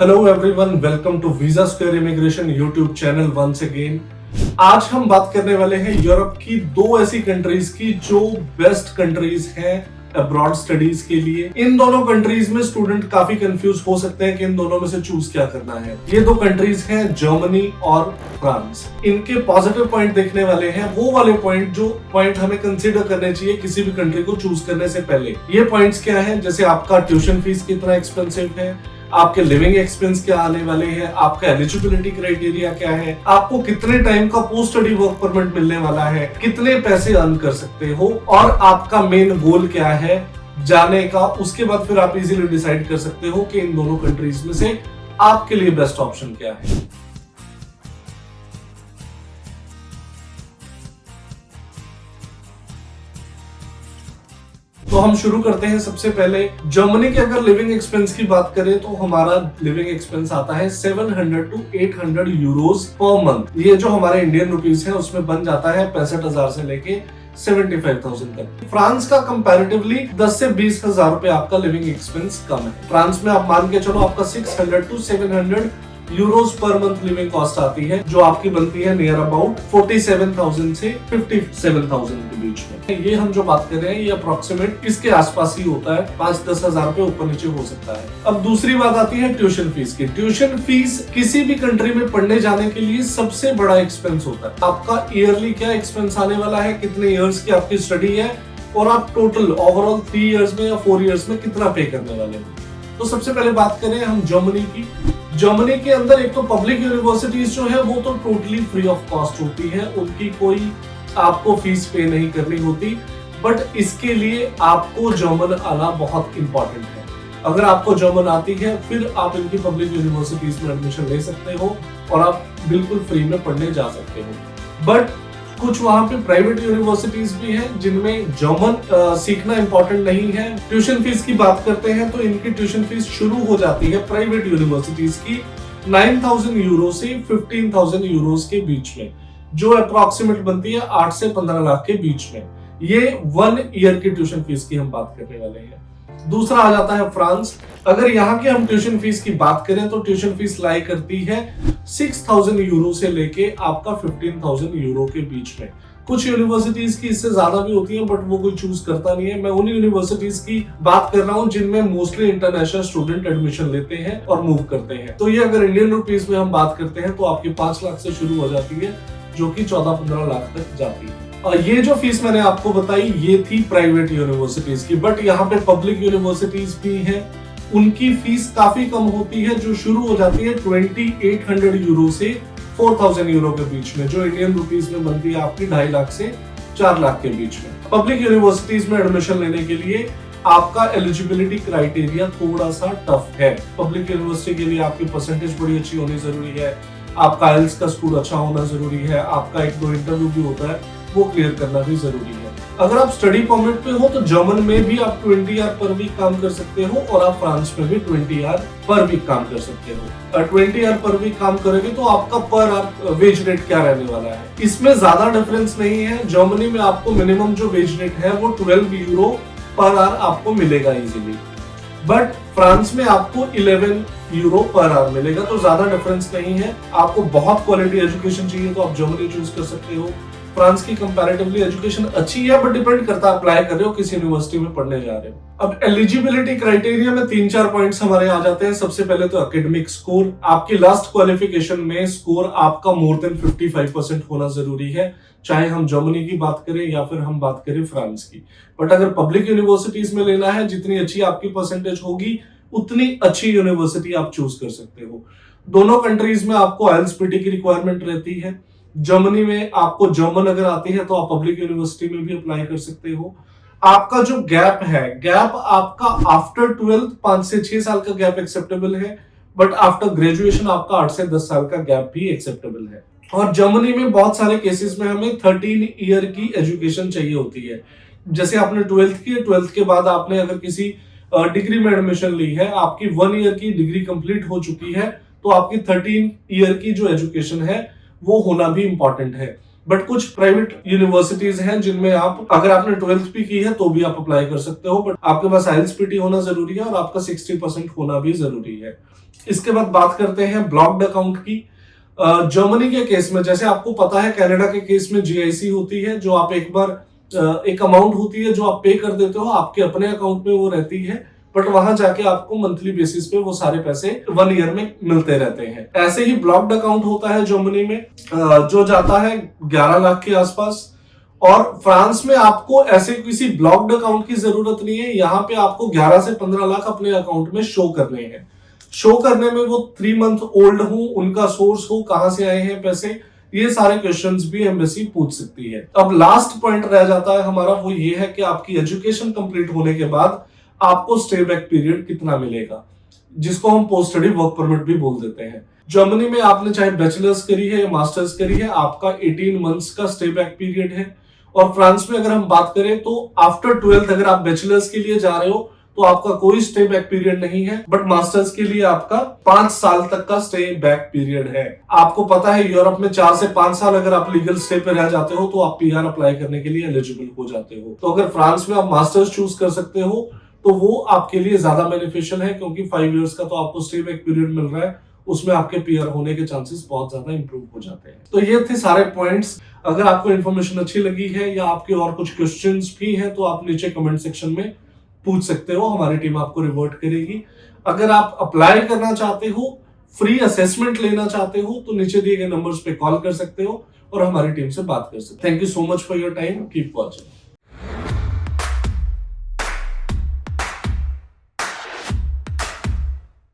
Hello everyone, welcome to visa square immigration YouTube channel once again. आज हम बात करने वाले हैं यूरोप की दो ऐसी कंट्रीज की जो बेस्ट कंट्रीज हैं अब्रॉड स्टडीज के लिए। इन दोनों कंट्रीज में स्टूडेंट काफी कंफ्यूज हो सकते हैं कि इन दोनों में से चूज क्या करना है। ये दो कंट्रीज हैं जर्मनी और फ्रांस। इनके पॉजिटिव पॉइंट देखने वाले हैं, वो वाले पॉइंट हमें कंसीडर करने चाहिए किसी भी कंट्री को चूज करने से पहले। ये पॉइंट्स क्या है, जैसे आपका ट्यूशन फीस कितना एक्सपेंसिव है, आपके लिविंग एक्सपेंस क्या आने वाले हैं, आपका एलिजिबिलिटी क्राइटेरिया क्या है, आपको कितने टाइम का पोस्ट स्टडी वर्क परमिट मिलने वाला है, कितने पैसे अर्न कर सकते हो और आपका मेन गोल क्या है जाने का। उसके बाद फिर आप इजीली डिसाइड कर सकते हो कि इन दोनों कंट्रीज में से आपके लिए बेस्ट ऑप्शन क्या है। तो हम शुरू करते हैं। सबसे पहले जर्मनी के अगर लिविंग एक्सपेंस की बात करें तो हमारा लिविंग एक्सपेंस आता है 700 to 800 यूरोस पर मंथ। ये जो हमारे इंडियन रुपीस है उसमें बन जाता है 65,000 से लेके 75,000 तक। फ्रांस का कंपैरेटिवली 10 से 20,000 रुपए आपका लिविंग एक्सपेंस कम है। फ्रांस में आप मान के चलो आपका 600 to 700 Euros per month living cost आती है, जो आपकी बनती है नियर अबाउट 47,000 से 57,000 के बीच में। ये हम जो बात कर रहे हैं ये अप्रोक्सीमेट इसके आसपास ही होता है, 5-10 हजार रुपए ऊपर नीचे हो सकता है। अब दूसरी बात आती है ट्यूशन फीस की। ट्यूशन फीस किसी भी कंट्री में पढ़ने जाने के लिए सबसे बड़ा एक्सपेंस होता है। आपका ईयरली क्या एक्सपेंस आने वाला है, कितने ईयर्स की आपकी स्टडी है और आप टोटल ओवरऑल 3 ईयर्स में या 4 ईयर्स में कितना पे करने वाले हैं। तो सबसे पहले बात करें हम जर्मनी की। जर्मनी के अंदर एक तो पब्लिक यूनिवर्सिटीज जो है वो तो टोटली फ्री ऑफ कॉस्ट होती है, उनकी कोई आपको फीस पे नहीं करनी होती। बट इसके लिए आपको जर्मन आना बहुत इंपॉर्टेंट है। अगर आपको जर्मन आती है फिर आप इनकी पब्लिक यूनिवर्सिटीज में एडमिशन ले सकते हो और आप बिल्कुल फ्री में पढ़ने जा सकते हो। बट कुछ वहां पे प्राइवेट यूनिवर्सिटीज भी हैं जिनमें जर्मन सीखना इंपॉर्टेंट नहीं है। ट्यूशन फीस की बात करते हैं तो इनकी ट्यूशन फीस शुरू हो जाती है प्राइवेट यूनिवर्सिटीज की 9,000 यूरो से 15,000 यूरोस के बीच में, जो अप्रोक्सीमेट बनती है 8 से 15 लाख के बीच में। ये 1 ईयर की ट्यूशन फीस की हम बात करने वाले हैं। दूसरा आ जाता है फ्रांस। अगर यहाँ की हम ट्यूशन फीस की बात करें तो ट्यूशन फीस लाई करती है 6,000 यूरो से लेके आपका 15,000 यूरो के बीच में। कुछ यूनिवर्सिटीज की इससे ज्यादा भी होती है बट वो कोई चूज करता नहीं है। मैं उन यूनिवर्सिटीज की बात कर रहा हूँ जिनमें मोस्टली इंटरनेशनल स्टूडेंट एडमिशन लेते हैं और मूव करते हैं। तो ये अगर इंडियन रुपीज में हम बात करते हैं तो आपकी 5 लाख से शुरू हो जाती है, जो कि 14-15 लाख तक जाती है। और ये जो फीस मैंने आपको बताई ये थी प्राइवेट यूनिवर्सिटीज की। बट यहाँ पे पब्लिक यूनिवर्सिटीज भी हैं, उनकी फीस काफी कम होती है, जो शुरू हो जाती है 2,800 यूरो से 4,000 यूरो के बीच में, जो इंडियन रुपीज में बनती है आपकी 2.5 लाख से 4 लाख के बीच में। पब्लिक यूनिवर्सिटीज में एडमिशन लेने के लिए आपका एलिजिबिलिटी क्राइटेरिया थोड़ा सा टफ है। पब्लिक यूनिवर्सिटी के लिए आपकी परसेंटेज बड़ी अच्छी होनी जरूरी है, आपका आइल्स का स्कोर अच्छा होना जरूरी है, आपका 1-2 इंटरव्यू भी होता है वो क्लियर करना भी जरूरी है। अगर आप स्टडी परमिट पे हो तो जर्मन में भी आप 20 आवर पर वीक काम कर सकते हो और आप फ्रांस में भी 20 आवर पर वीक काम कर सकते हो। 20 आवर पर वीक काम करोगे तो आपका पर आवर वेज रेट क्या रहने वाला है, इसमें ज्यादा डिफरेंस नहीं है। जर्मनी में आपको मिनिमम जो वेज रेट है वो 12 यूरो पर आवर आपको मिलेगा इजीली, बट फ्रांस में आपको 11 यूरो पर आवर मिलेगा, तो ज्यादा डिफरेंस नहीं है। आपको बहुत क्वालिटी एजुकेशन चाहिए तो आप जर्मनी चूज कर सकते हो। फ्रांस की कंपैरेटिवली एजुकेशन अच्छी है बट डिपेंड करता है अप्लाई कर रहे हो किस यूनिवर्सिटी में पढ़ने जा रहे हो। अब एलिजिबिलिटी क्राइटेरिया में 3-4 पॉइंट्स हमारे आ जाते हैं। सबसे पहले तो एकेडमिक स्कोर। आपकी लास्ट क्वालिफिकेशन में स्कोर आपका मोर देन 55% होना जरूरी है, चाहे हम जर्मनी की बात करें या फिर हम बात करें फ्रांस की। बट अगर पब्लिक यूनिवर्सिटीज में लेना है, जितनी अच्छी आपकी परसेंटेज होगी उतनी अच्छी यूनिवर्सिटी आप चूज कर सकते हो। दोनों कंट्रीज में आपको आइल्स पीटी की रिक्वायरमेंट रहती है। जर्मनी में आपको जर्मन अगर आती है तो आप पब्लिक यूनिवर्सिटी में भी अप्लाई कर सकते हो। आपका जो गैप है, गैप आपका आफ्टर 12th 5 से 6 साल का गैप एक्सेप्टेबल है, बट आफ्टर ग्रेजुएशन आपका 8 से 10 साल का गैप भी एक्सेप्टेबल है। और जर्मनी में बहुत सारे केसेस में हमें 13 ईयर की एजुकेशन चाहिए होती है। जैसे आपने 12th की, 12th के बाद आपने अगर किसी डिग्री में एडमिशन ली है, आपकी 1 ईयर की डिग्री कंप्लीट हो चुकी है, तो आपकी 13 ईयर की जो एजुकेशन है वो होना भी इंपॉर्टेंट है। बट कुछ प्राइवेट यूनिवर्सिटीज हैं जिनमें आप अगर आपने 12th भी की है तो भी आप अप्लाई कर सकते हो, बट आपके पास आइल्स पीटी होना जरूरी है और आपका 60% होना भी जरूरी है। इसके बाद बात करते हैं ब्लॉक्ड अकाउंट की। जर्मनी के केस में, जैसे आपको पता है कनाडा के केस में जीआईसी होती है, जो आप एक बार एक अमाउंट होती है जो आप पे कर देते हो, आपके अपने अकाउंट में वो रहती है, बट वहां जाके आपको मंथली बेसिस पे वो सारे पैसे 1 ईयर में मिलते रहते हैं। ऐसे ही ब्लॉक्ड अकाउंट होता है जर्मनी में, जो जाता है 11 लाख के आसपास। और फ्रांस में आपको ऐसे किसी ब्लॉक्ड अकाउंट की जरूरत नहीं है, यहाँ पे आपको 11 से 15 लाख अपने अकाउंट में शो करने हैं। शो करने में वो 3 मंथ ओल्ड हो, उनका सोर्स हो, कहां से आए हैं पैसे, ये सारे क्वेश्चंस भी एम्बेसी पूछ सकती है। अब लास्ट पॉइंट रह जाता है हमारा, वो ये है कि आपकी एजुकेशन कंप्लीट होने के बाद आपको स्टे बैक पीरियड कितना मिलेगा, जिसको हम पोस्ट स्टडी वर्क परमिट भी बोल देते हैं। जर्मनी में आपने चाहे बैचलर्स करी है या मास्टर्स करी है, आपका 18 मंथ्स का स्टे बैक पीरियड है। और फ्रांस में अगर हम बात करें तो आफ्टर 12th अगर आप बैचलर्स के लिए जा रहे हो तो आपका कोई स्टे बैक पीरियड नहीं है, बट मास्टर्स के लिए आपका 5 साल तक का स्टे बैक पीरियड है। आपको पता है यूरोप में 4 से 5 साल अगर आप लीगल स्टे पे रह जाते हो तो आप पीआर अप्लाई करने के लिए एलिजिबल हो जाते हो। तो अगर फ्रांस में आप मास्टर्स चूज कर सकते हो तो वो आपके लिए ज्यादा बेनिफिशियल है, क्योंकि 5 इयर्स का तो आपको स्टे बैक पीरियड मिल रहा है, उसमें आपके पीआर होने के चांसेस बहुत ज्यादा इंप्रूव हो जाते हैं। तो ये थे सारे पॉइंट्स। अगर आपको इन्फॉर्मेशन अच्छी लगी है या आपके और कुछ क्वेश्चंस भी हैं तो आप नीचे कमेंट सेक्शन में पूछ सकते हो, हमारी टीम आपको रिवर्ट करेगी। अगर आप अप्लाई करना चाहते हो, फ्री असेसमेंट लेना चाहते हो, तो नीचे दिए गए नंबर्स पे कॉल कर सकते हो और हमारी टीम से बात कर सकते हो। Thank you so much for your time, keep watching.